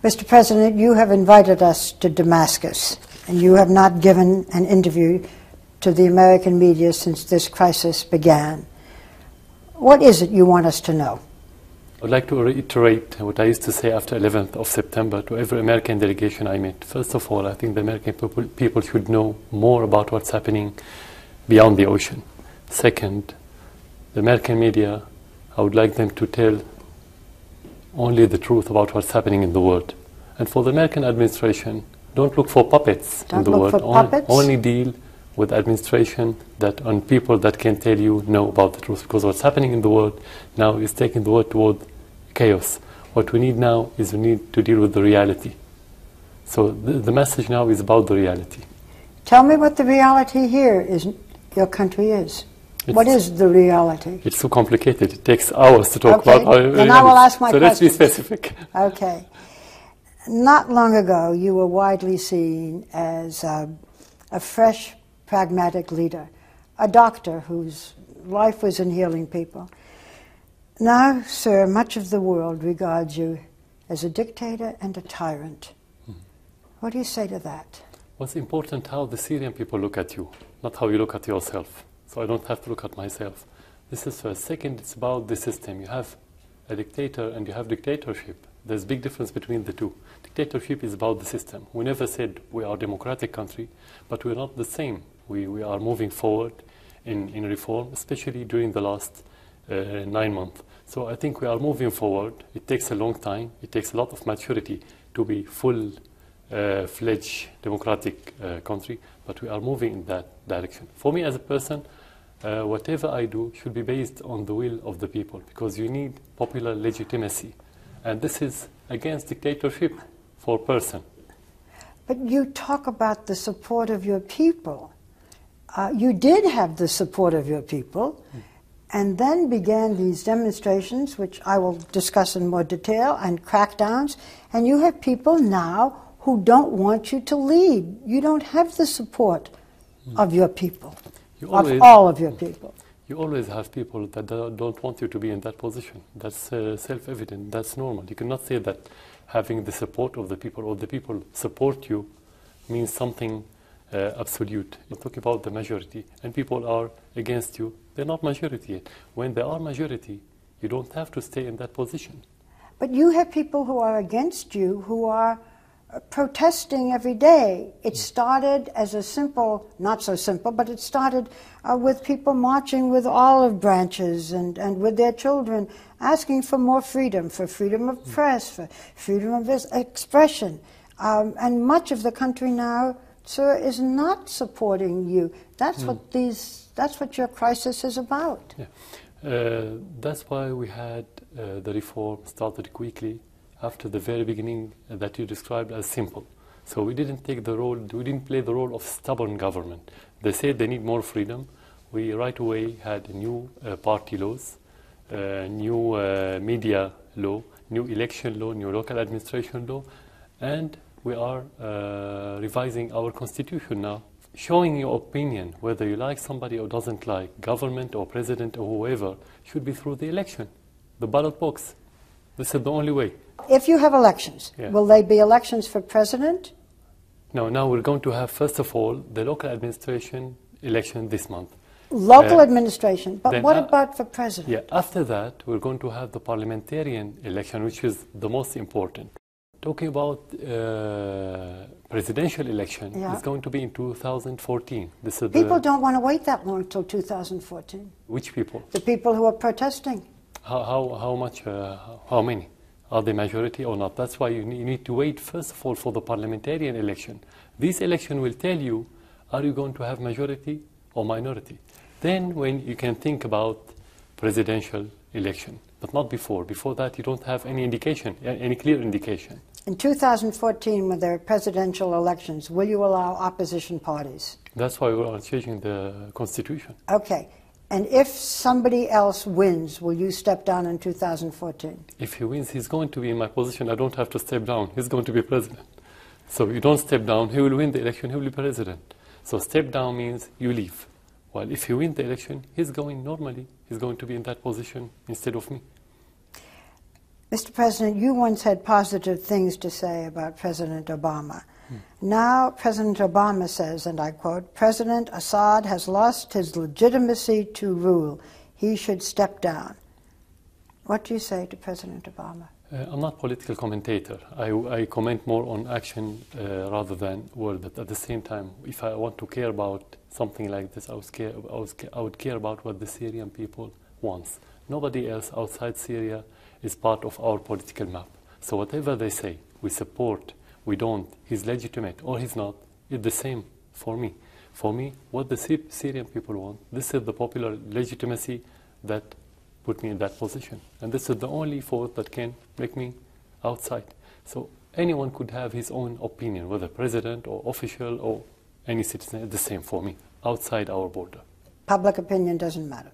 Mr. President, you have invited us to Damascus, and you have not given an interview to the American media since this crisis began. What is it you want us to know? I would like to reiterate what I used to say after 11th of September to every American delegation I met. First of all, I think the American people should know more about what's happening beyond the ocean. Second, the American media, I would like them to tell only the truth about what's happening in the world. And for the American administration, don't look for puppets in the world. Only deal with administration that on people that can tell you no about the truth. Because what's happening in the world now is taking the world toward chaos. What we need now is we need to deal with the reality. So the message now is about the reality. Tell me what the reality here is, your country is. What is the reality? It's so complicated. It takes hours to talk about. Then I will ask my question. So let's be specific. Okay. Not long ago, you were widely seen as a fresh, pragmatic leader, a doctor whose life was in healing people. Now, sir, much of the world regards you as a dictator and a tyrant. What do you say to that? What's important how the Syrian people look at you, not how you look at yourself. So I don't have to look at myself. This is first. Second, it's about the system. You have a dictator and you have dictatorship. There's a big difference between the two. Dictatorship is about the system. We never said we are a democratic country, but we're not the same. We are moving forward in reform, especially during the last 9 months. So I think we are moving forward. It takes a long time. It takes a lot of maturity to be full-fledged democratic country, but we are moving in that direction. For me as a person, whatever I do should be based on the will of the people, because you need popular legitimacy. And this is against dictatorship for a person. But you talk about the support of your people. You did have the support of your people, and then began these demonstrations, which I will discuss in more detail, and crackdowns, and you have people now who don't want you to lead. You don't have the support of your people, of all of your people. You always have people that don't want you to be in that position. That's self-evident. That's normal. You cannot say that having the support of the people or the people support you means something absolute. You're talking about the majority, and people are against you. They're not majority yet. When they are majority, you don't have to stay in that position. But you have people who are against you who are protesting every day. It started as a simple, not so simple, but it started with people marching with olive branches and with their children, asking for more freedom of press, for freedom of expression. And much of the country now, sir, is not supporting you. That's what your crisis is about. Yeah. That's why we had the reform started quickly after the very beginning that you described as simple. So we didn't play the role of stubborn government. They said they need more freedom. We right away had new party laws, new media law, new election law, new local administration law, and we are revising our constitution now, showing your opinion, whether you like somebody or doesn't like, government or president or whoever, should be through the election, the ballot box. This is the only way. If you have elections, will they be elections for president? No, now we're going to have, first of all, the local administration election this month. Local administration, but what about for president? Yeah, after that, we're going to have the parliamentarian election, which is the most important. Talking about presidential election, it's going to be in 2014. This is people don't want to wait that long until 2014. Which people? The people who are protesting. How much? How many? Are they majority or not? That's why you need to wait, first of all, for the parliamentarian election. This election will tell you, are you going to have majority or minority? Then when you can think about presidential election, but not before. Before that, you don't have any indication, any clear indication. In 2014, when there are presidential elections, will you allow opposition parties? That's why we are changing the constitution. Okay. And if somebody else wins, will you step down in 2014? If he wins, he's going to be in my position. I don't have to step down. He's going to be president. So you don't step down. He will win the election. He will be president. So step down means you leave. While if you win the election, he's going to be in that position instead of me. Mr. President, you once had positive things to say about President Obama. Now President Obama says, and I quote, "President Assad has lost his legitimacy to rule. He should step down." What do you say to President Obama? I'm not a political commentator. I comment more on action rather than word. But at the same time, if I want to care about something like this, I would care about what the Syrian people wants. Nobody else outside Syria is part of our political map. So whatever they say, we support, we don't, he's legitimate or he's not, it's the same for me. For me, what the Syrian people want, this is the popular legitimacy that put me in that position. And this is the only force that can make me outside. So anyone could have his own opinion, whether president or official or any citizen, it's the same for me, outside our border. Public opinion doesn't matter.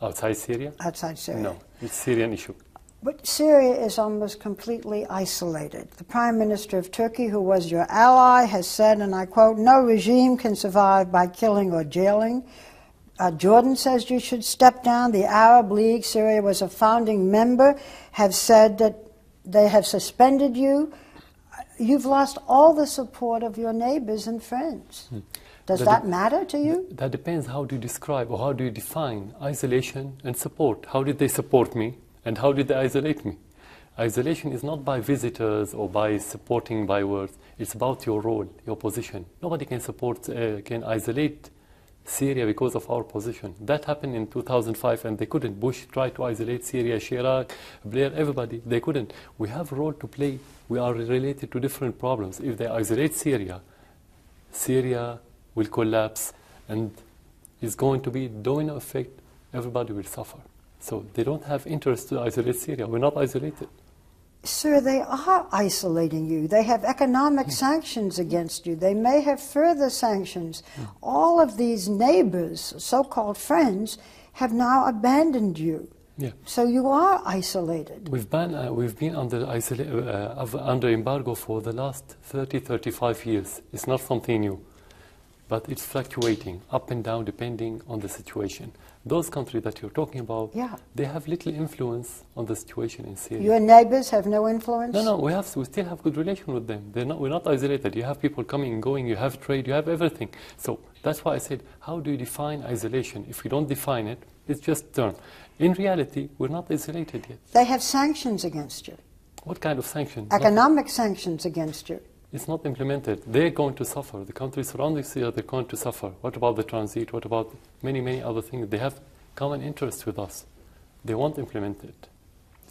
Outside Syria? Outside Syria. No, it's a Syrian issue. But Syria is almost completely isolated. The Prime Minister of Turkey, who was your ally, has said, and I quote, "No regime can survive by killing or jailing." Jordan says you should step down. The Arab League, Syria was a founding member, have said that they have suspended you. You've lost all the support of your neighbors and friends. Does that matter to you? That depends how do you describe or how do you define isolation and support. How did they support me and how did they isolate me? Isolation is not by visitors or by supporting by words. It's about your role, your position. Nobody can can isolate Syria because of our position. That happened in 2005 and they couldn't. Bush tried to isolate Syria, Chirac, Blair, everybody. They couldn't. We have a role to play. We are related to different problems. If they isolate Syria, Syria will collapse and it's going to be domino effect. Everybody will suffer. So they don't have interest to isolate Syria. We're not isolated. Sir, they are isolating you. They have economic sanctions against you. They may have further sanctions. All of these neighbors, so-called friends, have now abandoned you. Yeah. So you are isolated. We've been under embargo for the last 30, 35 years. It's not something new. But it's fluctuating up and down depending on the situation. Those countries that you're talking about, they have little influence on the situation in Syria. Your neighbors have no influence? No, we still have good relation with them. We're not isolated. You have people coming and going, you have trade, you have everything. So that's why I said, how do you define isolation? If you don't define it, it's just term. In reality, we're not isolated yet. They have sanctions against you. What kind of sanctions? Economic sanctions against you. It's not implemented. They're going to suffer. The countries surrounding Syria, they're going to suffer. What about the transit? What about many, many other things? They have common interests with us. They won't implement it.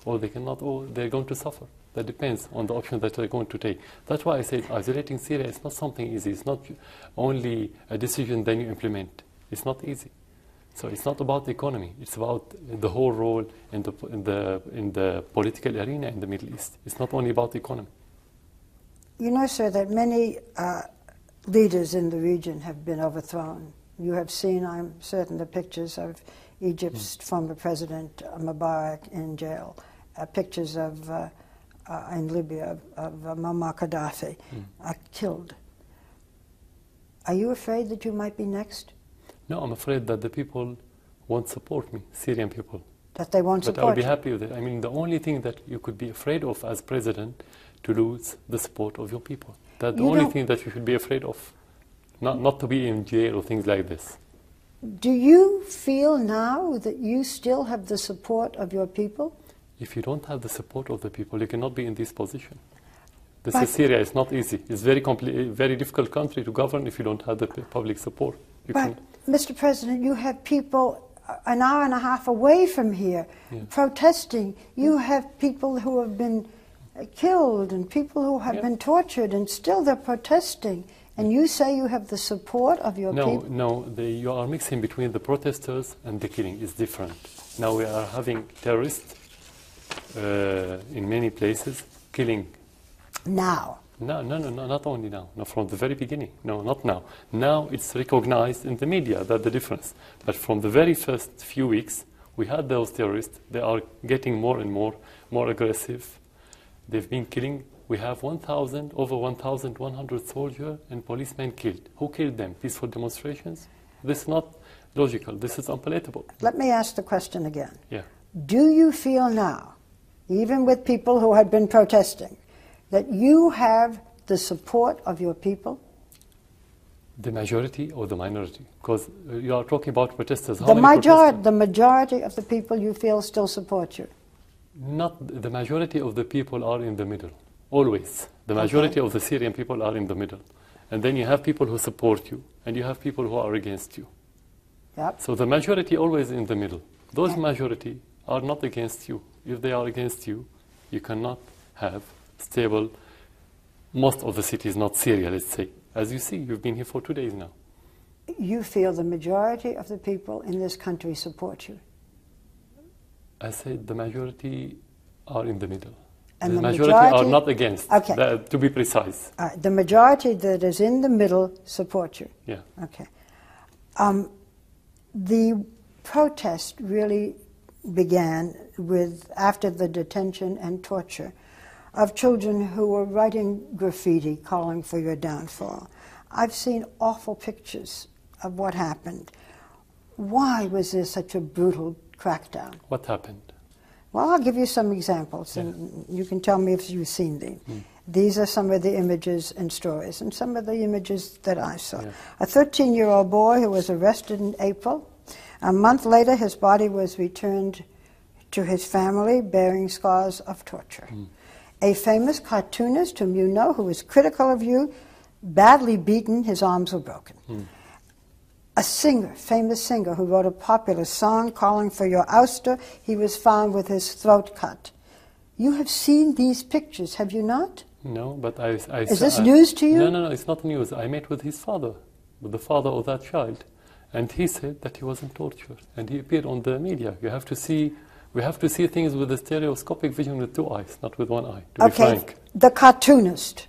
Or they cannot, or they're going to suffer. That depends on the option that they're going to take. That's why I said isolating Syria is not something easy. It's not only a decision then you implement. It's not easy. So it's not about the economy. It's about the whole role in the political arena in the Middle East. It's not only about the economy. You know, sir, that many leaders in the region have been overthrown. You have seen, I'm certain, the pictures of Egypt's former president Mubarak in jail, pictures of, in Libya, of Muammar Gaddafi killed. Are you afraid that you might be next? No, I'm afraid that the people won't support me, Syrian people. That they won't support you? But I'll be happy with it. I mean, the only thing that you could be afraid of as president to lose the support of your people. That's the only thing that you should be afraid of. Not to be in jail or things like this. Do you feel now that you still have the support of your people? If you don't have the support of the people, you cannot be in this position. This is Syria. It's not easy. It's very difficult country to govern if you don't have the public support. But, Mr. President, you have people an hour and a half away from here protesting. You have people who have been killed and people who have been tortured, and still they're protesting. And you say you have the support of your people? No, you are mixing between the protesters and the killing. It's different. Now we are having terrorists in many places killing. Now? No, not only now. No, from the very beginning. No, not now. Now it's recognized in the media, that's the difference. But from the very first few weeks, we had those terrorists. They are getting more and more aggressive. They've been killing. We have over 1,100 soldiers and policemen killed. Who killed them? Peaceful demonstrations? This is not logical. This is unpalatable. Let me ask the question again. Yeah. Do you feel now even with people who had been protesting, that you have the support of your people? The majority or the minority? Because you are talking about protesters. How The many protesters? the majority of the people you feel still support you. Not the majority of the people are in the middle, always. The majority of the Syrian people are in the middle. And then you have people who support you, and you have people who are against you. Yep. So the majority always in the middle. Those majority are not against you. If they are against you, you cannot have stable, most of the cities, not Syria, let's say. As you see, you've been here for 2 days now. You feel the majority of the people in this country support you. I said the majority are in the middle. And the majority are not against, to be precise. The majority that is in the middle support you. Yeah. Okay. The protest really began with, after the detention and torture of children who were writing graffiti calling for your downfall. I've seen awful pictures of what happened. Why was there such a brutal crackdown? What happened? Well, I'll give you some examples, and you can tell me if you've seen these. These are some of the images and stories, and some of the images that I saw. Yeah. A 13-year-old boy who was arrested in April. A month later, his body was returned to his family, bearing scars of torture. A famous cartoonist whom you know, who was critical of you, badly beaten, his arms were broken. A singer, famous singer, who wrote a popular song calling for your ouster, he was found with his throat cut. You have seen these pictures, have you not? No, but I Is this news to you? No, it's not news. I met with his father, with the father of that child, and he said that he wasn't tortured, and he appeared on the media. We have to see things with a stereoscopic vision with 2 eyes, not with 1 eye, to be frank. The cartoonist.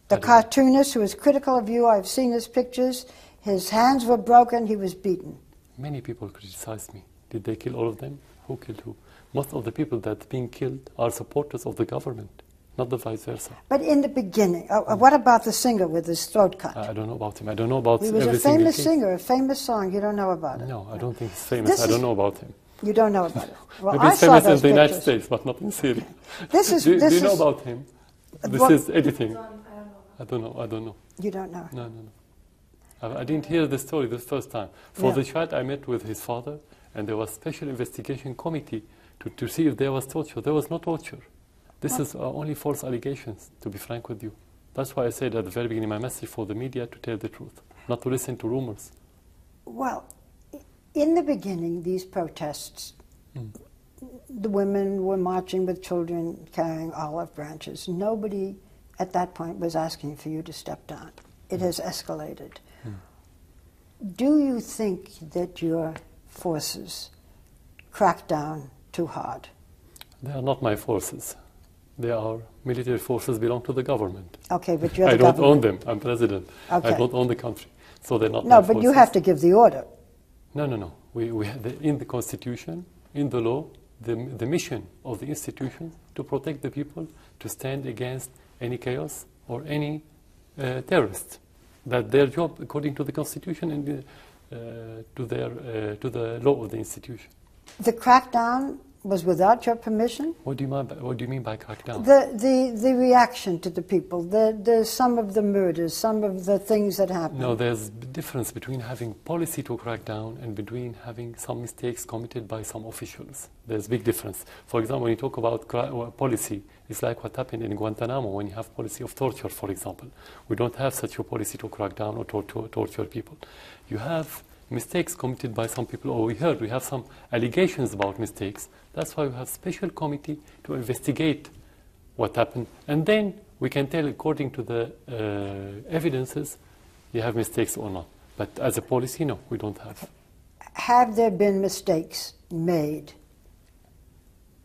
The cartoonist who was critical of you, I've seen his pictures. His hands were broken, he was beaten. Many people criticized me. Did they kill all of them? Who killed who? Most of the people that are being killed are supporters of the government, not the vice versa. But in the beginning, what about the singer with his throat cut? I don't know about him. I don't know about He was every a famous single singer, a famous song. You don't know about it? No, I don't think he's famous. I don't know about him. You don't know about it? Well, Maybe he's famous in the United States, but not in Syria. Do you know about him? This is editing. I don't know. You don't know? No. I didn't hear the story the first time. For the child, I met with his father, and there was a special investigation committee to see if there was torture. There was no torture. This is only false allegations, to be frank with you. That's why I said at the very beginning, my message for the media to tell the truth, not to listen to rumors. Well, in the beginning, these protests, the women were marching with children carrying olive branches. Nobody at that point was asking for you to step down. It has escalated. Do you think that your forces cracked down too hard? They are not my forces. They are military forces belong to the government. Okay, but you're the I don't government. own them. I'm president. Okay. I don't own the country. So they're not my No, forces. but you have to give the order. No. We have in the Constitution, in the law, the mission of the institution to protect the people, to stand against any chaos or any terrorist. That's their job according to the Constitution and to the law of the institution. The crackdown was without your permission? What do you mean by crackdown? The reaction to the people, some of the murders, some of the things that happened. No, there's a difference between having policy to crack down and between having some mistakes committed by some officials. There's a big difference. For example, when you talk about policy, it's like what happened in Guantanamo when you have policy of torture, for example. We don't have such a policy to crack down or torture people. You have mistakes committed by some people, or we have some allegations about mistakes. That's why we have special committee to investigate what happened. And then we can tell, according to the evidences, you have mistakes or not. But as a policy, no, we don't have. Have there been mistakes made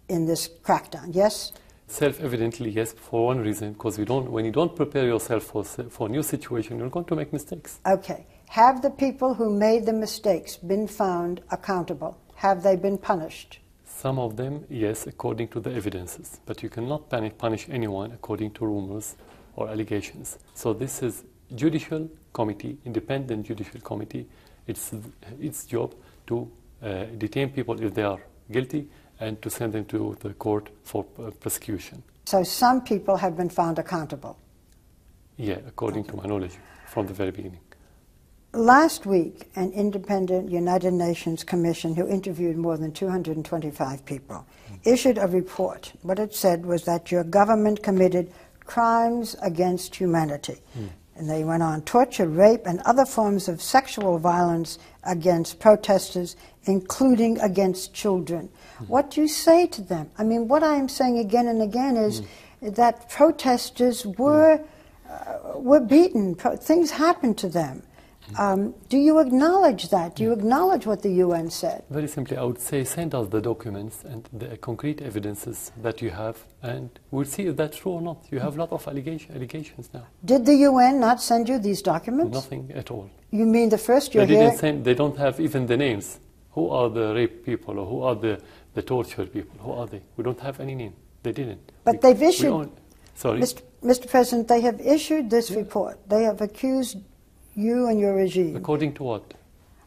in this crackdown, yes? Self-evidently, yes, for one reason, because when you don't prepare yourself for a new situation, you're going to make mistakes. Okay. Have the people who made the mistakes been found accountable? Have they been punished? Some of them, yes, according to the evidences. But you cannot punish anyone according to rumors or allegations. So this is judicial committee, independent judicial committee. It's its job to detain people if they are guilty and to send them to the court for prosecution. So some people have been found accountable. Yeah, according to my knowledge, from the very beginning. Last week, an independent United Nations commission who interviewed more than 225 people issued a report. What it said was that your government committed crimes against humanity. And they went on: torture, rape, and other forms of sexual violence against protesters, including against children. What do you say to them? I mean, what I am saying again and again is that protesters were beaten. Things happened to them. Do you acknowledge that? Do you acknowledge what the UN said? Very simply, I would say send us the documents and the concrete evidences that you have, and we'll see if that's true or not. You have a lot of allegations now. Did the UN not send you these documents? Nothing at all. You mean the first you're They here? didn't send, they don't have even the names. Who are the rape people, or who are the torture people? Who are they? We don't have any name. They didn't. But they've issued... Sorry? Mr. President, they have issued this report. They have accused you and your regime. According to what?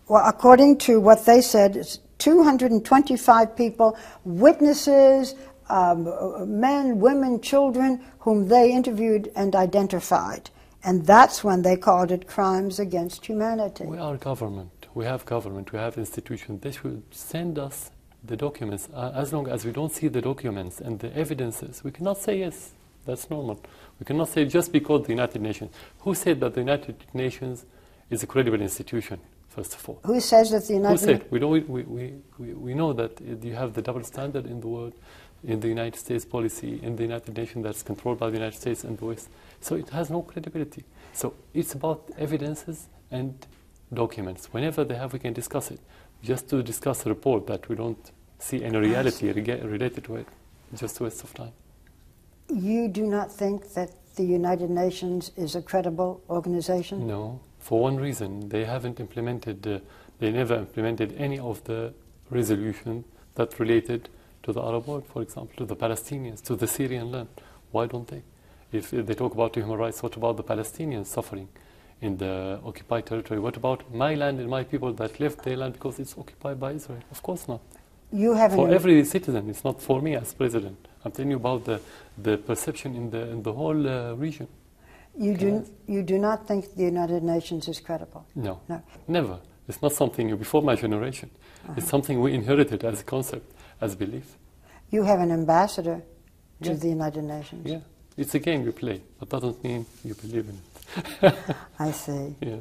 Well, according to what they said, it's 225 people, witnesses, men, women, children, whom they interviewed and identified. And that's when they called it crimes against humanity. We are government. We have government. We have institutions. They should send us the documents. As long as we don't see the documents and the evidences, we cannot say yes. That's normal. We cannot say just because the United Nations. Who said that the United Nations is a credible institution, first of all? Who says that the United Nations... We know that you have the double standard in the world, in the United States policy, in the United Nations that's controlled by the United States and the West. So it has no credibility. So it's about evidences and documents. Whenever they have, we can discuss it. Just to discuss a report that we don't see any reality related to it, just a waste of time. You do not think that the United Nations is a credible organization? No, for one reason. They haven't implemented, they never implemented any of the resolution that related to the Arab world, for example, to the Palestinians, to the Syrian land. Why don't they? If they talk about human rights, what about the Palestinians suffering in the occupied territory? What about my land and my people that left their land because it's occupied by Israel? Of course not. You haven't... For every citizen, it's not for me as president. I'm telling you about the perception in the whole region. You do not think the United Nations is credible? No, never. It's not something before my generation. It's something we inherited as a concept, as belief. You have an ambassador to the United Nations? Yeah, it's a game you play, but that doesn't mean you believe in it. I see. Yeah.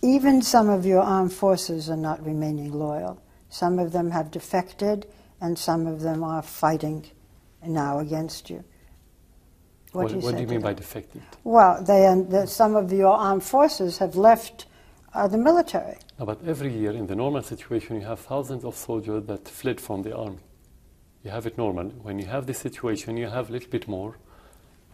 Even some of your armed forces are not remaining loyal. Some of them have defected, and some of them are fighting now against you. What do you mean by defected? Well, some of your armed forces have left the military. No, but every year in the normal situation you have thousands of soldiers that fled from the army. You have it normal. When you have this situation, you have a little bit more,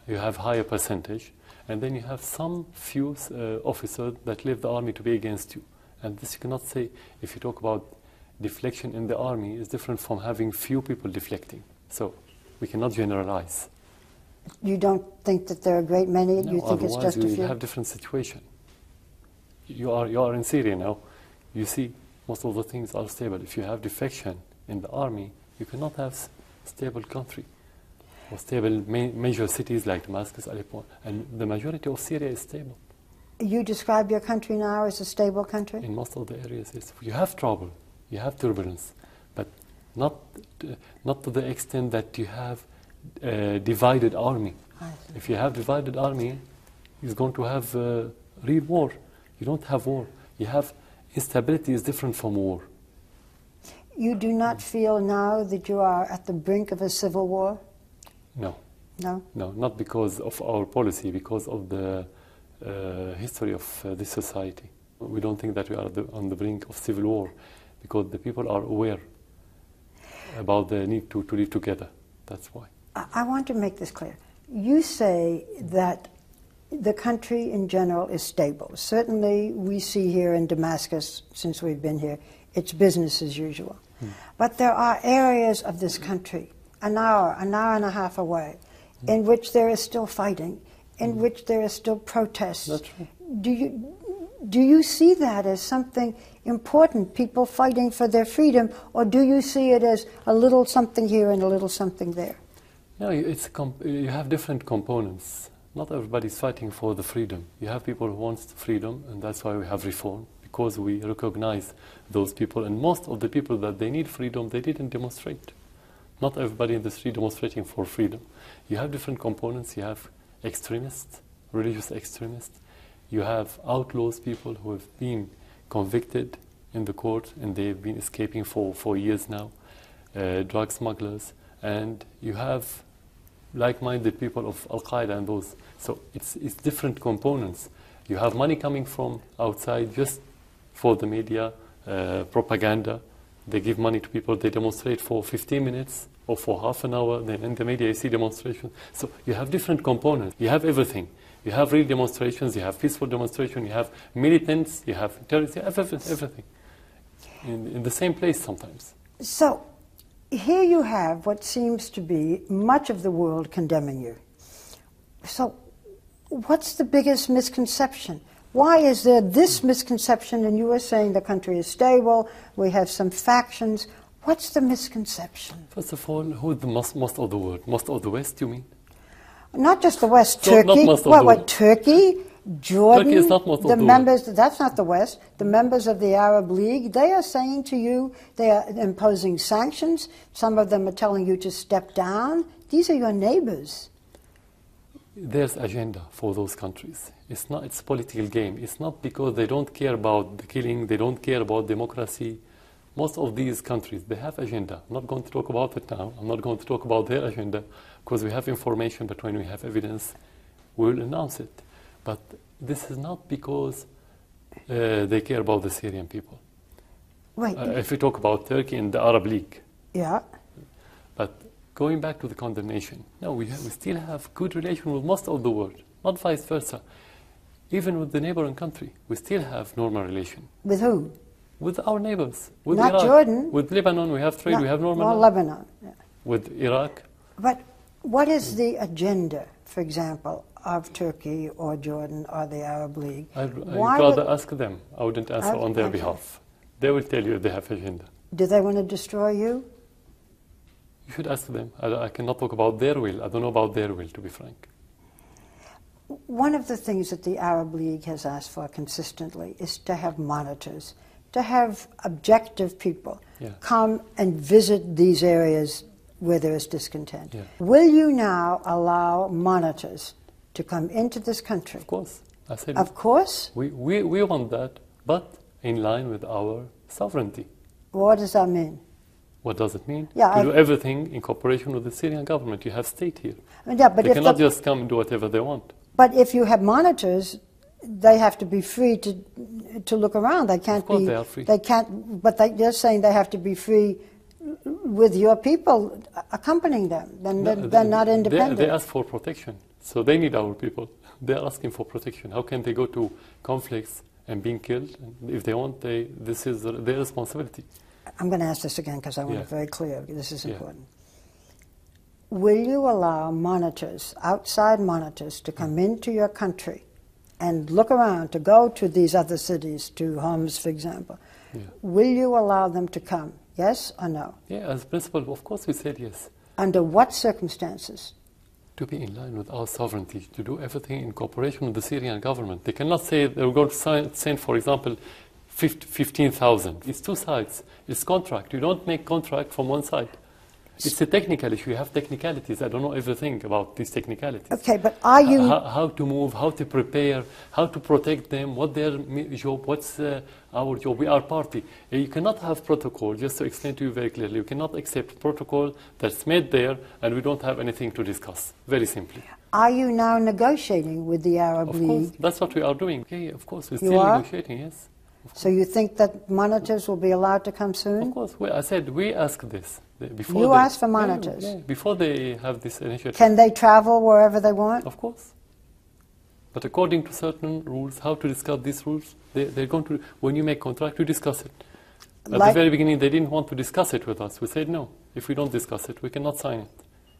you have higher percentage, and then you have some few officers that leave the army to be against you. And this you cannot say, if you talk about deflection in the army, is different from having few people deflecting. So we cannot generalize. You don't think that there are a great many? No, you think it's just a few? You have different situation. You are in Syria now. You see, most of the things are stable. If you have defection in the army, you cannot have stable country or stable major cities like Damascus, Aleppo, and the majority of Syria is stable. You describe your country now as a stable country? In most of the areas, yes. You have trouble, you have turbulence, but not to the extent that you have divided army. If you have divided army, it's going to have real war. You don't have war. You have instability is different from war. You do not feel now that you are at the brink of a civil war? No. No? No, not because of our policy, because of the history of this society. We don't think that we are on the brink of civil war, because the people are aware about the need to live together. That's why. I want to make this clear. You say that the country in general is stable. Certainly we see here in Damascus, since we've been here, it's business as usual. But there are areas of this country, an hour and a half away, in which there is still fighting, in which there is still protests. That's true. do you see that as something important, people fighting for their freedom, or do you see it as a little something here and a little something there? No, you have different components. Not everybody's fighting for the freedom. You have people who want freedom, and that's why we have reform, because we recognize those people. And most of the people that they need freedom, they didn't demonstrate. Not everybody in the street demonstrating for freedom. You have different components. You have extremists, religious extremists. You have outlaws, people who have been convicted in the court and they've been escaping for years now, drug smugglers, and you have like-minded people of Al-Qaeda and those. So it's different components. You have money coming from outside just for the media, propaganda. They give money to people, they demonstrate for 15 minutes or for half an hour, then in the media you see demonstrations. So you have different components. You have everything. You have real demonstrations, you have peaceful demonstrations, you have militants, you have terrorists, you have everything in the same place sometimes. So here you have what seems to be much of the world condemning you. So what's the biggest misconception? Why is there this misconception, and you are saying the country is stable, we have some factions. What's the misconception? First of all, who is the most of the world? Most of the West, you mean? Not just the West, So Turkey. not most of the world. Turkey, Jordan, Turkey is not most of the the members, that's not the West, the members of the Arab League, they are saying to you, they are imposing sanctions. Some of them are telling you to step down. These are your neighbors. There's agenda for those countries. It's a political game. It's not because they don't care about the killing, they don't care about democracy. Most of these countries, they have agenda. I'm not going to talk about it now. I'm not going to talk about their agenda because we have information, but when we have evidence, we'll announce it. But this is not because they care about the Syrian people. Right. If we talk about Turkey and the Arab League. Yeah. But going back to the condemnation, no, we still have good relation with most of the world, not vice versa. Even with the neighboring country, we still have normal relation. With whom? With our neighbors. With Not Iraq. Jordan. With Lebanon, we have trade, we have normal. Well, Lebanon. Yeah. With Iraq. But what is the agenda, for example, of Turkey or Jordan or the Arab League? I'd rather ask them. I wouldn't answer on their behalf. They will tell you if they have agenda. Do they want to destroy you? You should ask them. I cannot talk about their will. I don't know about their will, to be frank. One of the things that the Arab League has asked for consistently is to have monitors, to have objective people come and visit these areas where there is discontent. Yeah. Will you now allow monitors to come into this country? Of course. I said Of course? we want that, but in line with our sovereignty. What does that mean? What does it mean? Yeah, to do everything in cooperation with the Syrian government. You have state here. Yeah, but They if cannot just come and do whatever they want. But if you have monitors, they have to be free to look around. They can't Of course be. they are free. They can't. But they're saying they have to be free with your people accompanying them. Then they're not independent. They ask for protection, so they need our people. They're asking for protection. How can they go to conflicts and being killed? If they want, this is their responsibility. I'm going to ask this again because I want it very clear. This is Yeah. important. Will you allow monitors, outside monitors, to come into your country and look around, to go to these other cities, to Homs, for example? Yeah. Will you allow them to come? Yes or no? Yeah, as principle, of course we said yes. Under what circumstances? To be in line with our sovereignty, to do everything in cooperation with the Syrian government. They cannot say they're going to send, for example, 15,000. It's two sides. It's contract. You don't make contract from one side. It's a technical issue. You have technicalities. I don't know everything about these technicalities. Okay, but are you... How to move, how to prepare, how to protect them, what their job, what's our job. We are party. You cannot have protocol, just to explain to you very clearly, you cannot accept protocol that's made there and we don't have anything to discuss, very simply. Are you now negotiating with the Arab League? Of course, that's what we are doing. Yeah, of course, we're You still are? negotiating, yes. So you think that monitors will be allowed to come soon? Of course, I said we ask this. Before You ask for monitors? Yeah, before they have this initiative. Can they travel wherever they want? Of course. But according to certain rules, how to discuss these rules, they're going to, when you make contract, you discuss it. At the very beginning, they didn't want to discuss it with us. We said, no, if we don't discuss it, we cannot sign it.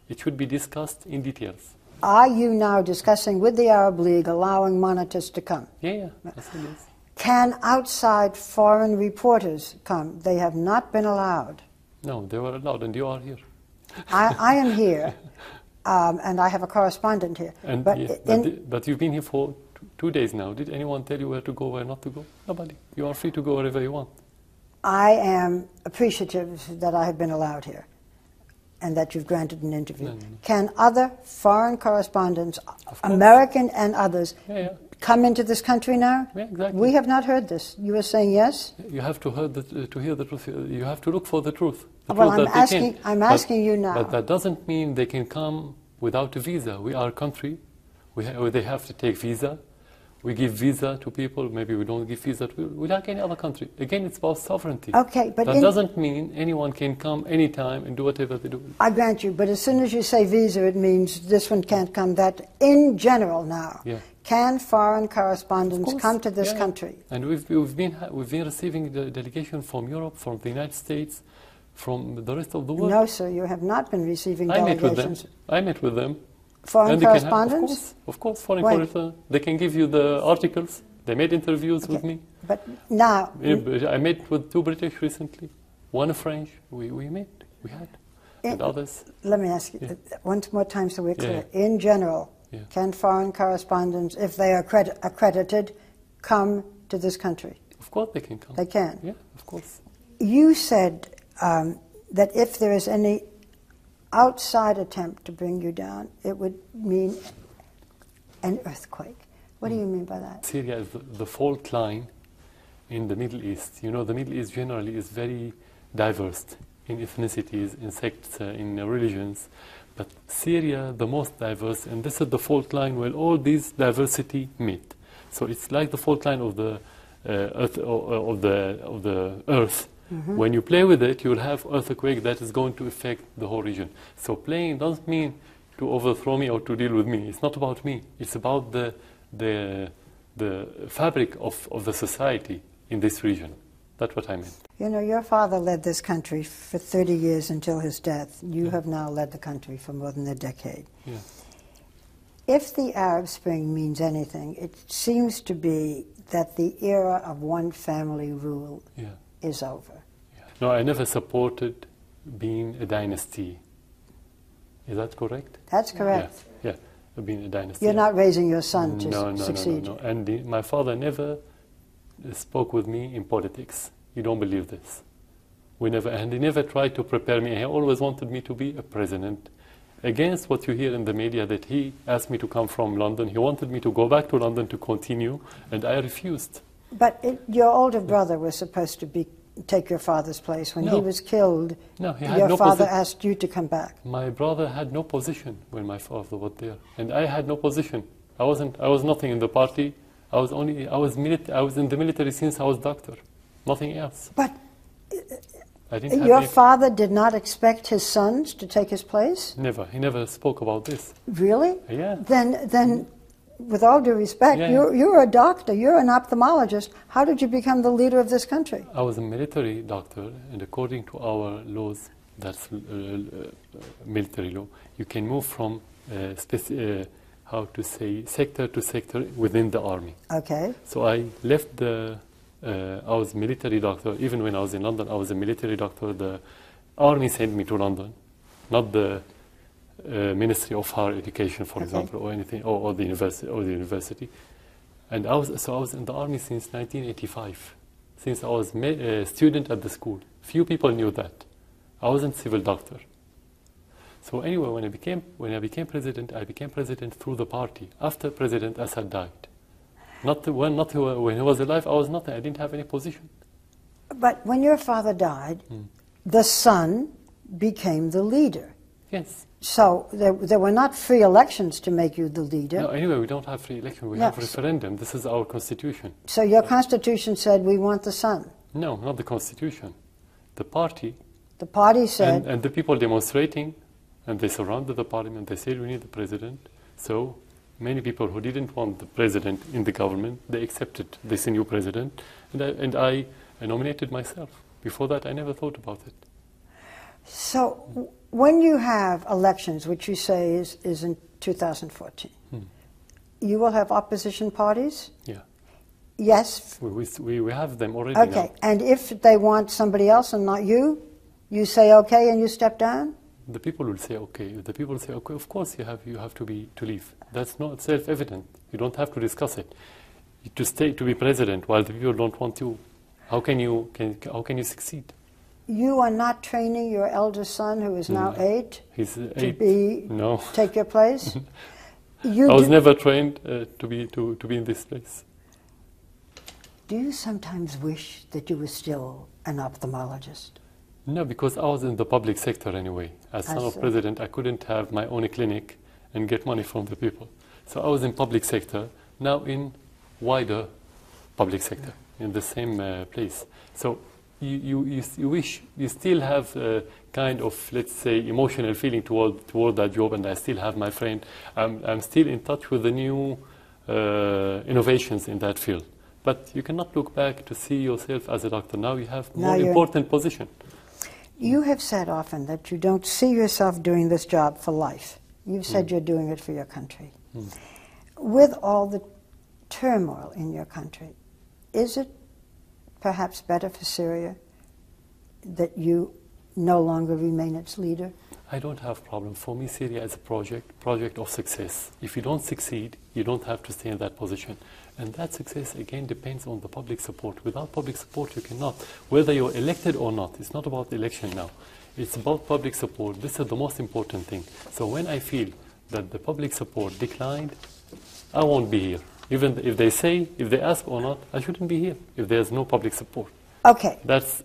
It should be discussed in details. Are you now discussing with the Arab League allowing monitors to come? Yeah, I said yes. Can outside foreign reporters come? They have not been allowed. No, they were allowed, and you are here. I am here, and I have a correspondent here. And but you've been here for 2 days now. Did anyone tell you where to go, where not to go? Nobody. You are free to go wherever you want. I am appreciative that I have been allowed here and that you've granted an interview. No. Can other foreign correspondents, American and others, come into this country now? Yeah, exactly. We have not heard this. You are saying yes? You have to hear the truth. You have to look for the truth. Well, I'm asking you now. But that doesn't mean they can come without a visa. We are a country. They have to take visa. We give visa to people. Maybe we don't give visa to people. We like any other country. Again, it's about sovereignty. Okay, but that doesn't mean anyone can come anytime and do whatever they do. I grant you, but as soon as you say visa, it means this one can't come. That in general now, can foreign correspondents come to this country? And we've been receiving the delegation from Europe, from the United States, from the rest of the world. No, sir, you have not been receiving delegations. I met with them. Foreign correspondents? Of course, foreign correspondents. They can give you the articles. They made interviews with me. But now... I met with 2 British recently, 1 French. We had, and others. Let me ask you once more time so we're clear. In general, can foreign correspondents, if they are accredited, come to this country? Of course they can come. They can? Yeah, of course. You said that if there is any outside attempt to bring you down, it would mean an earthquake. What do you mean by that? Syria is the fault line in the Middle East. You know, the Middle East generally is very diverse in ethnicities, in sects, in religions. But Syria, the most diverse, and this is the fault line where all these diversity meet. So it's like the fault line of the earth. Mm-hmm. When you play with it, you'll have earthquake that is going to affect the whole region. So playing doesn't mean to overthrow me or to deal with me. It's not about me. It's about the fabric of the society in this region. That's what I meant. You know, your father led this country for 30 years until his death. You have now led the country for more than a decade. Yeah. If the Arab Spring means anything, it seems to be that the era of one family rule is over. Yeah. No, I never supported being a dynasty. Is that correct? That's correct. Yeah, being a dynasty. You're not raising your son to succeed. No. And my father never spoke with me in politics. You don't believe this. And he never tried to prepare me. He always wanted me to be a president. Against what you hear in the media that he asked me to come from London. He wanted me to go back to London to continue, and I refused. But your older brother was supposed to take your father's place. When he was killed, your father asked you to come back. My brother had no position when my father was there, and I had no position. I was nothing in the party. I was in the military since I was doctor, nothing else. But your father did not expect his sons to take his place? Never. He never spoke about this. Really? Yeah. Then with all due respect, you're a doctor, you're an ophthalmologist. How did you become the leader of this country? I was a military doctor, and according to our laws, that's military law, you can move from sector to sector within the army. Okay. So I left I was military doctor. Even when I was in London, I was a military doctor. The army sent me to London, not the Ministry of Higher Education, for example, or anything, or the university. And I was in the army since 1985, since I was a student at the school. Few people knew that. I wasn't civil doctor. So anyway, when I became president, I became president through the party. After President Assad died, when he was alive, I was nothing. I didn't have any position. But when your father died, the son became the leader. Yes. So there were not free elections to make you the leader. No, anyway, we don't have free election. We have referendum. This is our constitution. So your constitution said we want the son. No, not the constitution. The party. The party said. And the people demonstrating, and they surrounded the parliament. They said we need the president. So many people who didn't want the president in the government, they accepted this new president, and I nominated myself. Before that, I never thought about it. So when you have elections, which you say is in 2014, you will have opposition parties? Yeah. Yes. We have them already Okay. now. And if they want somebody else and not you, you say okay and you step down? The people will say okay. If the people say okay, of course you have to leave. That's not self-evident. You don't have to discuss it. To be president while the people don't want you, how can you succeed? You are not training your eldest son, who is now 8, He's to 8. No. take your place? I was never trained to be in this place. Do you sometimes wish that you were still an ophthalmologist? No, because I was in the public sector anyway. As son of president, I couldn't have my own clinic and get money from the people. So I was in public sector, now in wider public sector, in the same place. So you wish you still have a kind of, let's say, emotional feeling toward that job, and I still have my friend. I'm still in touch with the new innovations in that field. But you cannot look back to see yourself as a doctor. Now you have more important position. You have said often that you don't see yourself doing this job for life. You've said you're doing it for your country. With all the turmoil in your country, is it perhaps better for Syria that you no longer remain its leader? I don't have problem. For me, Syria is a project of success. If you don't succeed, you don't have to stay in that position. And that success, again, depends on the public support. Without public support, you cannot. Whether you're elected or not, it's not about the election now. It's about public support. This is the most important thing. So when I feel that the public support declined, I won't be here. Even if they ask or not, I shouldn't be here if there's no public support. Okay. That's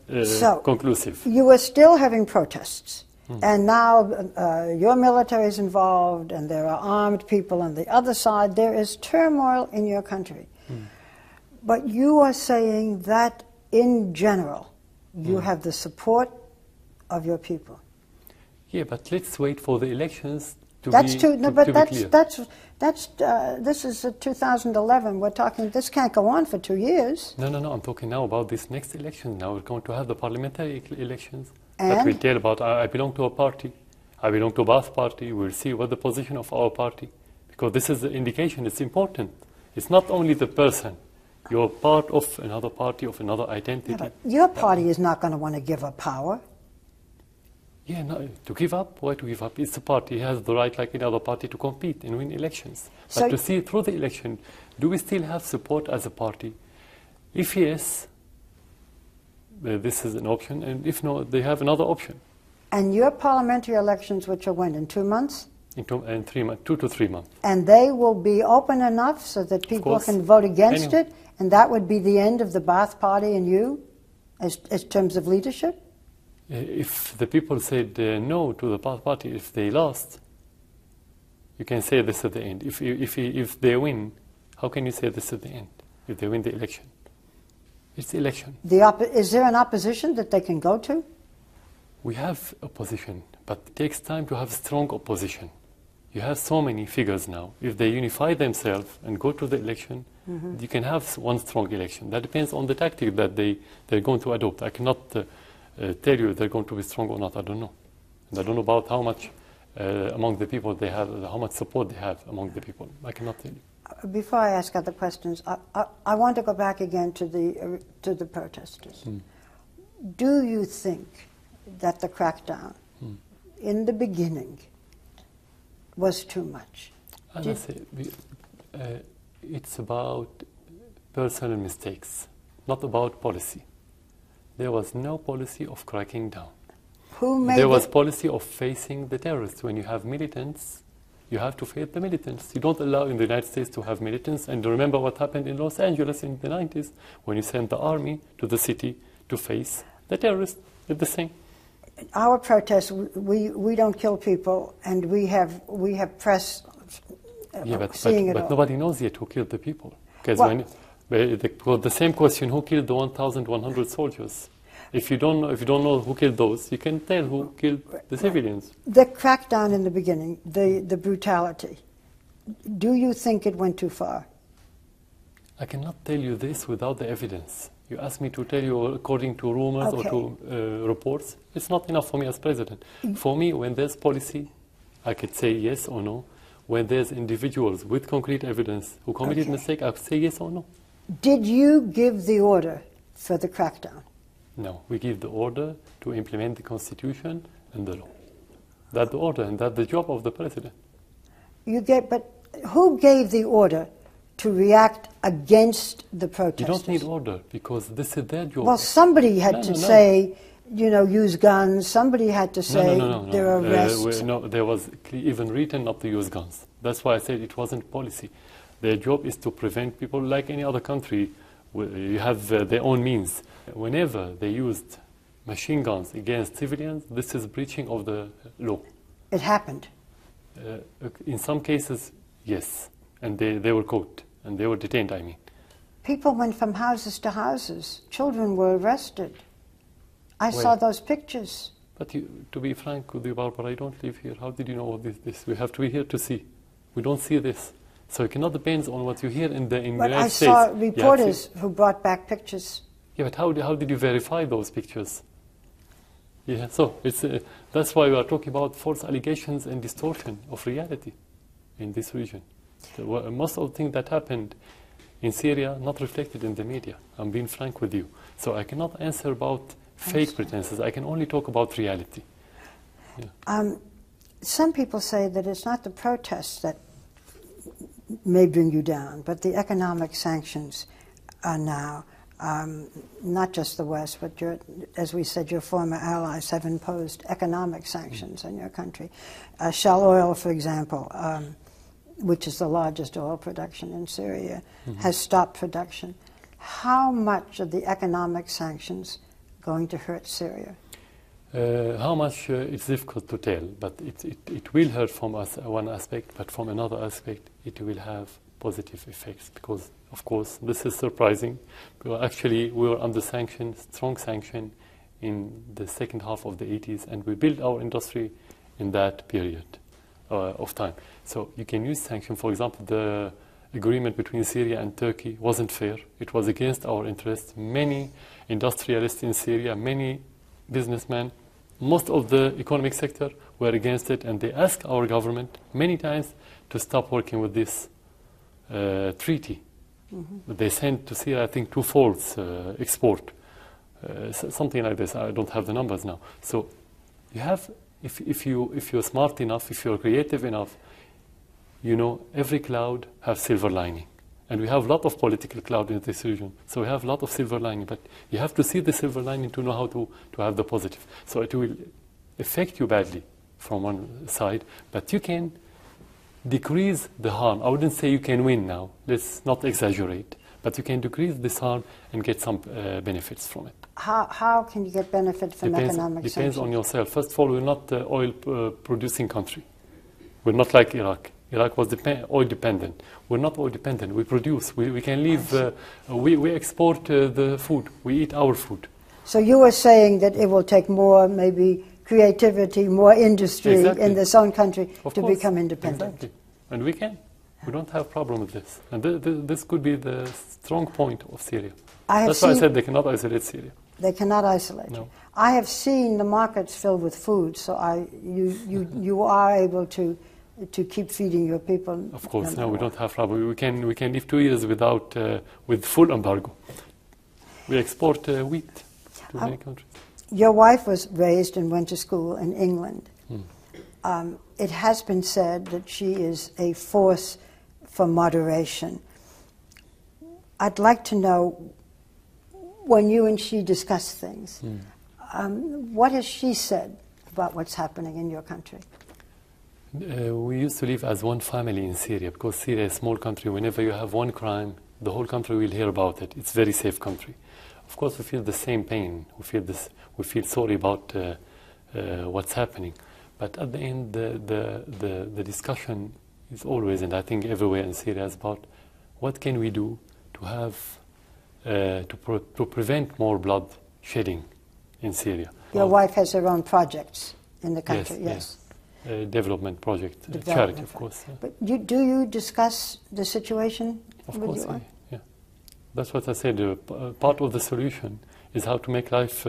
conclusive. You were still having protests. And now your military is involved, and there are armed people on the other side. There is turmoil in your country. But you are saying that, in general, you have the support of your people. Yeah, but let's wait for the elections to That's be too, no, to but be clear. this is 2011. We're talking. This can't go on for 2 years. No. I'm talking now about this next election. Now we're going to have the parliamentary elections. And? That will tell about, I belong to a party. I belong to Ba'ath Party. We'll see what the position of our party. Because this is the indication. It's important. It's not only the person. You're part of another party, of another identity. Yeah, but your party is not going to want to give up power. Yeah, no, to give up? Why to give up? It's a party. It has the right, like any other party, to compete and win elections. But So to see through the election, do we still have support as a party? If yes, this is an option, and if not, they have another option. And your parliamentary elections, which are when, in 2 months? In 3 months, 2 to 3 months. And they will be open enough so that people can vote against it, and that would be the end of the Ba'ath Party and you, as terms of leadership? If the people said no to the Ba'ath Party, if they lost, you can say this is the end. If they win, how can you say this is the end? If they win the election, it's the election. Is there an opposition that they can go to? We have opposition, but it takes time to have strong opposition. You have so many figures now. If they unify themselves and go to the election, you can have one strong election. That depends on the tactic that they're going to adopt. I cannot tell you if they're going to be strong or not. I don't know. And I don't know about how much among the people they have, how much support they have among the people. I cannot tell you. Before I ask other questions, I want to go back again to the protesters. Do you think that the crackdown in the beginning was too much? As I say, it's about personal mistakes, not about policy. There was no policy of cracking down. There was policy of facing the terrorists. When you have militants, you have to face the militants. You don't allow in the United States to have militants. And remember what happened in Los Angeles in the 90s when you sent the army to the city to face the terrorists. It's the same. Our protests, we don't kill people, and we have press seeing it all. But nobody knows yet who killed the people. Because the same question, who killed the 1,100 soldiers? If you don't know who killed those, you can tell who killed the civilians. The crackdown in the beginning, the brutality, do you think it went too far? I cannot tell you this without the evidence. You ask me to tell you according to rumors or to reports. It's not enough for me as president. For me, when there's policy, I could say yes or no. When there's individuals with concrete evidence who committed mistake, I say yes or no. Did you give the order for the crackdown? No, we give the order to implement the constitution and the law. That's the order, and that's the job of the president. But who gave the order to react against the protesters? You don't need order, because this is their job. Well, somebody had to say, use guns. Somebody had to say there are arrests. There was even written not to use guns. That's why I said it wasn't policy. Their job is to prevent people, like any other country. You have their own means. Whenever they used machine guns against civilians, this is breaching of the law. It happened. In some cases, yes. And they were caught, and they were detained, I mean. People went from houses to houses. Children were arrested. I saw those pictures. But to be frank with you, Barbara, I don't live here. How did you know all this? We have to be here to see. We don't see this. So it cannot depend on what you hear in the United States. But I saw reporters who brought back pictures. Yeah, but how did you verify those pictures? Yeah, so that's why we are talking about false allegations and distortion of reality in this region. Most of the things that happened in Syria not reflected in the media. I'm being frank with you. So I cannot answer about fake pretenses. I can only talk about reality. Yeah. Some people say that it's not the protests that may bring you down, but the economic sanctions are now, not just the West, but as we said, your former allies have imposed economic sanctions on your country. Shell Oil, for example, which is the largest oil production in Syria, has stopped production. How much are the economic sanctions going to hurt Syria? How much, it's difficult to tell, but it will hurt from one aspect, but from another aspect, it will have positive effects, because, of course, this is surprising. Actually, we were under sanction, strong sanction, in the second half of the 80s, and we built our industry in that period of time. So you can use sanction. For example, the agreement between Syria and Turkey wasn't fair. It was against our interests. Many industrialists in Syria, many businessmen, most of the economic sector were against it, and they asked our government many times to stop working with this treaty. But they sent to Syria, I think, 2 folds export, something like this. I don't have the numbers now. So you have, if you're smart enough, if you're creative enough, every cloud has silver lining. And we have a lot of political cloud in this region. So we have a lot of silver lining. But you have to see the silver lining to know how to have the positive. So it will affect you badly from one side. But you can decrease the harm. I wouldn't say you can win now. Let's not exaggerate. But you can decrease this harm and get some benefits from it. How can you get benefit from economic sanctions? Depends on yourself. First of all, we're not an oil-producing country. We're not like Iraq. Iraq was oil dependent. We're not oil dependent. We produce. We can live. We export the food. We eat our food. So you were saying that it will take more, maybe creativity, more industry in this own country to become independent. Exactly. And we can. We don't have a problem with this. And this could be the strong point of Syria. That's why I said they cannot isolate Syria. They cannot isolate. No. I have seen the markets filled with food, so you are able to keep feeding your people. Of course, no, we don't have problem. We can live 2 years with full embargo. We export wheat to many countries. Your wife was raised and went to school in England. It has been said that she is a force for moderation. I'd like to know, when you and she discuss things, what has she said about what's happening in your country? We used to live as one family in Syria, because Syria is a small country. Whenever you have one crime, the whole country will hear about it. It's a very safe country. Of course, we feel the same pain. We feel sorry about what's happening. But at the end, the discussion is always, and I think everywhere in Syria, is about what can we do to have to prevent more blood shedding in Syria. Your wife has her own projects in the country. Yes. Development project, charity, of course. Yeah. But do you discuss the situation with your wife? Yeah. That's what I said. Part of the solution is how to make life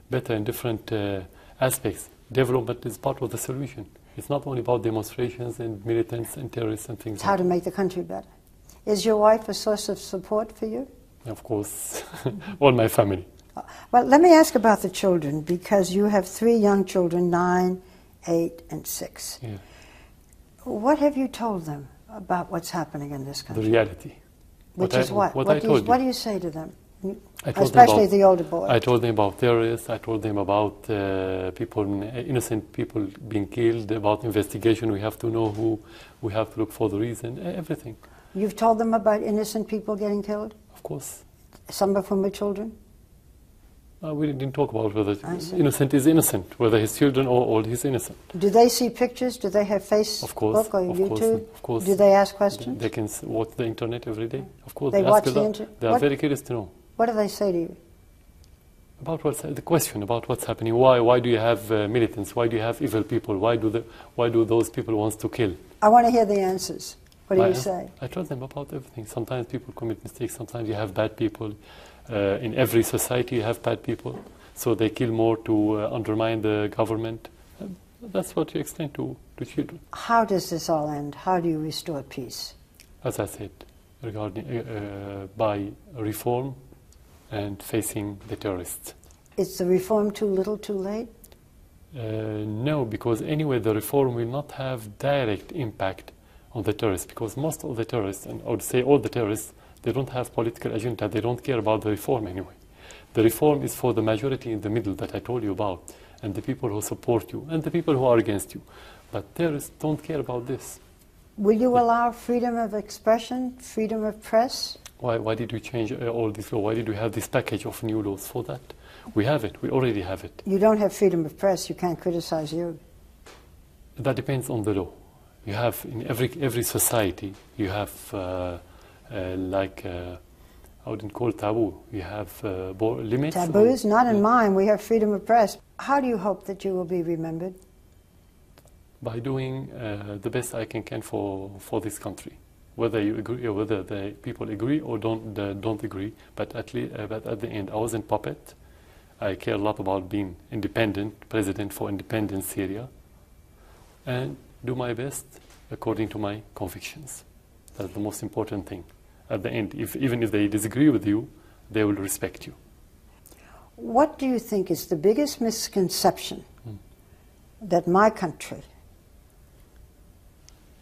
better in different aspects. Development is part of the solution. It's not only about demonstrations and militants and terrorists and things. It's how to make the country better. Is your wife a source of support for you? Of course, all my family. Well, let me ask about the children, because you have 3 young children, 9, 8, and 6. Yeah. What have you told them about what's happening in this country? The reality. Which is what? What do you say to them? Especially the older boys. I told them about terrorists. I told them about innocent people being killed, about investigation. We have to know who, we have to look for the reason, everything. You've told them about innocent people getting killed? Of course. Some of whom are children? We didn't talk about whether innocent is innocent, whether he's children or he's innocent. Do they see pictures? Do they have Facebook or YouTube? Of course. Do they ask questions? They can watch the internet every day. Of course. They watch the internet? They are very curious to know. What do they say to you? About the question about what's happening. Why do you have militants? Why do you have evil people? Why do those people want to kill? I want to hear the answers. What do you say? I told them about everything. Sometimes people commit mistakes. Sometimes you have bad people. In every society you have bad people. So they kill more to undermine the government. That's what you explain to children. How does this all end? How do you restore peace? As I said, regarding by reform and facing the terrorists. Is the reform too little, too late? No, because anyway the reform will not have direct impact on the terrorists, because most of the terrorists, and I would say all the terrorists, they don't have political agenda. They don't care about the reform anyway. The reform is for the majority in the middle that I told you about, and the people who support you, and the people who are against you. But terrorists don't care about this. Will you allow freedom of expression, freedom of press? Why did we change all this law? Why did we have this package of new laws for that? We have it. We already have it. You don't have freedom of press. You can't criticize you. That depends on the law. You have in every society, you have I wouldn't call it taboo. You have limits. Taboos? Not in mine. We have freedom of press. How do you hope that you will be remembered? By doing the best I can for this country. Whether you agree or whether the people agree or don't agree, but at the end, I wasn't puppet. I care a lot about being independent, president for independent Syria, and do my best according to my convictions. That's the most important thing. At the end, even if they disagree with you, they will respect you. What do you think is the biggest misconception that my country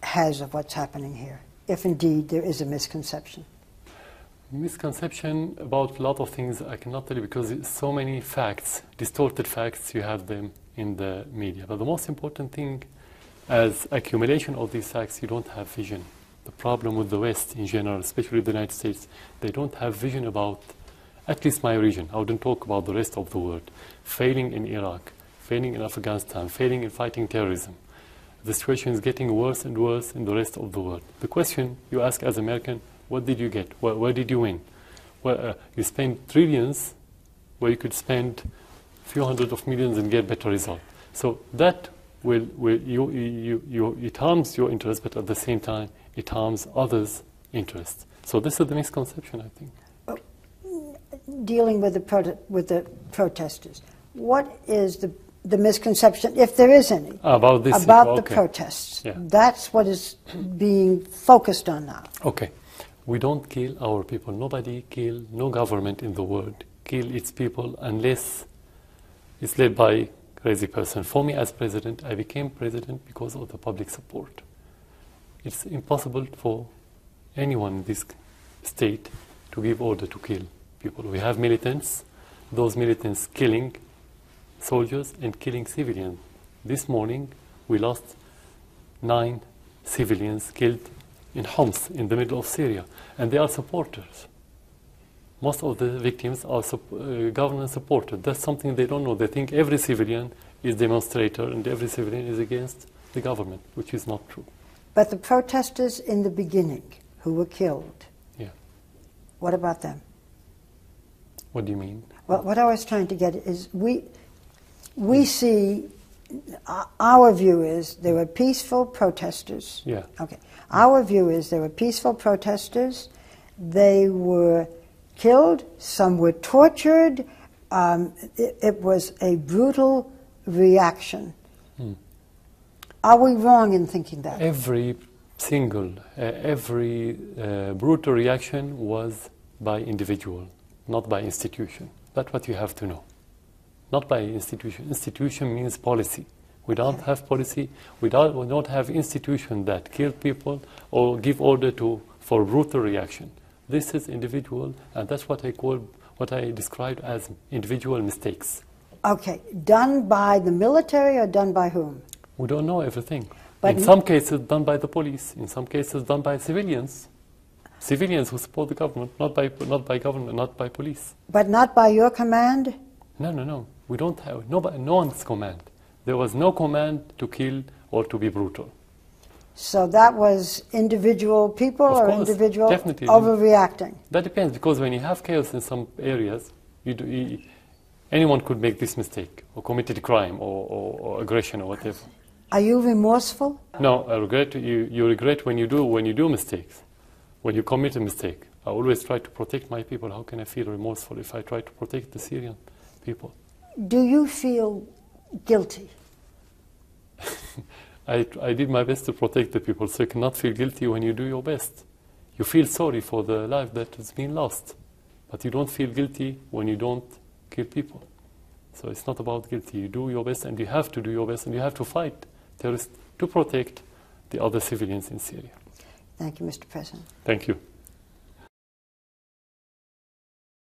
has of what's happening here, if indeed there is a misconception? Misconception about a lot of things I cannot tell you, because so many facts, distorted facts, you have them in the media. But the most important thing, as accumulation of these facts, you don't have vision. The problem with the West in general, especially the United States, they don't have vision about, at least my region. I wouldn't talk about the rest of the world. Failing in Iraq, failing in Afghanistan, failing in fighting terrorism. The situation is getting worse and worse in the rest of the world. The question you ask as American, what did you get? Where did you win? Well, you spend trillions where you could spend a few hundred of millions and get better results. So that it harms your interest, but at the same time, it harms others' interests. So this is the misconception, I think. Dealing with the protesters, what is the misconception, if there is any, about the protests? Yeah. That's what is being focused on now. Okay. We don't kill our people. Nobody kill, no government in the world kill its people unless it's led by a crazy person. For me as president, I became president because of the public support. It's impossible for anyone in this state to give order to kill people. We have militants, those militants killing soldiers and killing civilians. This morning, we lost 9 civilians killed in Homs, in the middle of Syria, and they are supporters. Most of the victims are government supported. That's something they don't know. They think every civilian is demonstrator and every civilian is against the government, which is not true. But the protesters in the beginning who were killed, yeah. What about them? What do you mean? Well, what I was trying to get is we see, our view is there were peaceful protesters. Yeah. Okay. Our view is there were peaceful protesters. They were killed. Some were tortured. It was a brutal reaction. Are we wrong in thinking that? Every brutal reaction was by individual, not by institution. That's what you have to know. Not by institution. Institution means policy. We don't have policy. We don't have institution that kill people or give order for brutal reaction. This is individual, and that's what I described as individual mistakes. Okay, done by the military or done by whom? We don't know everything. But in some cases done by the police, in some cases done by civilians. Civilians who support the government, not by government, not by police. But not by your command? No. We don't have, no one's command. There was no command to kill or to be brutal. So that was individual people Of or course, individual definitely. overreacting? That depends, because when you have chaos in some areas, anyone could make this mistake or committed crime or aggression or whatever. Are you remorseful? No, I regret. You regret when you do mistakes, when you commit a mistake. I always try to protect my people. How can I feel remorseful if I try to protect the Syrian people? Do you feel guilty? I did my best to protect the people, so you cannot feel guilty when you do your best. You feel sorry for the life that has been lost, but you don't feel guilty when you don't kill people. So it's not about guilty. You do your best, and you have to do your best, and you have to fight terrorists to protect the other civilians in Syria. Thank you, Mr. President. Thank you.